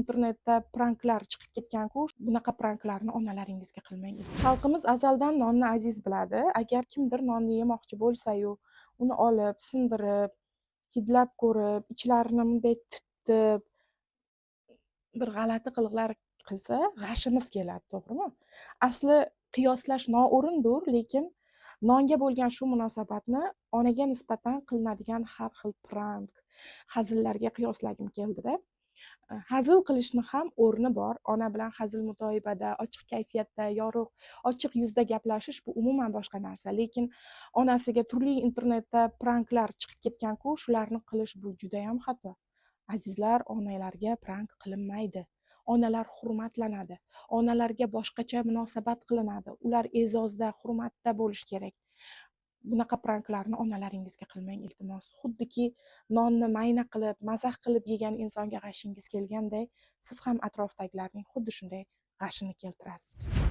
Internetda pranklar chiqib ketgan-ku, bunaqa pranklarni onalaringizga qilmang. Xalqimiz azaldan nonni aziz biladi. Agar kimdir nonni yemoqchi bo'lsa-yu, uni olib, sindirib, hidlab ko'rib, ichlarini bunday titib, bir g'alati qiliqlar qilsa, g'ashimiz keladi, to'g'rimi? Asli qiyoslash noo'rindir, lekin nonga bo'lgan shu munosabatni onaga nisbatan qilinadigan har xil prank, hazillarga qiyoslagim keldida. Hazil qilishni ham o'rni bor. Ona bilan hazil mutoyibada, ochiq kayfiyatda, yorug', ochiq yuzda gaplashish bu umuman boshqa narsa. Lekin onasiga turli internetda pranklar chiqib ketgan-ku, shularni qilish bu juda ham xato. Azizlar, onalarga prank qilinmaydi. Onalar hurmatlanadi. Onalarga boshqacha munosabat qilinadi. Ular e'zozda, hurmatda bo'lish kerak. Bunaqa pranklarni onalaringizga qilmang, iltimos. Xuddiki nonni mayna qilib, mazax qilib yegan insonga g'ashingiz kelganday, siz ham atrofdagilarning xuddi shunday g'ashini keltirasiz.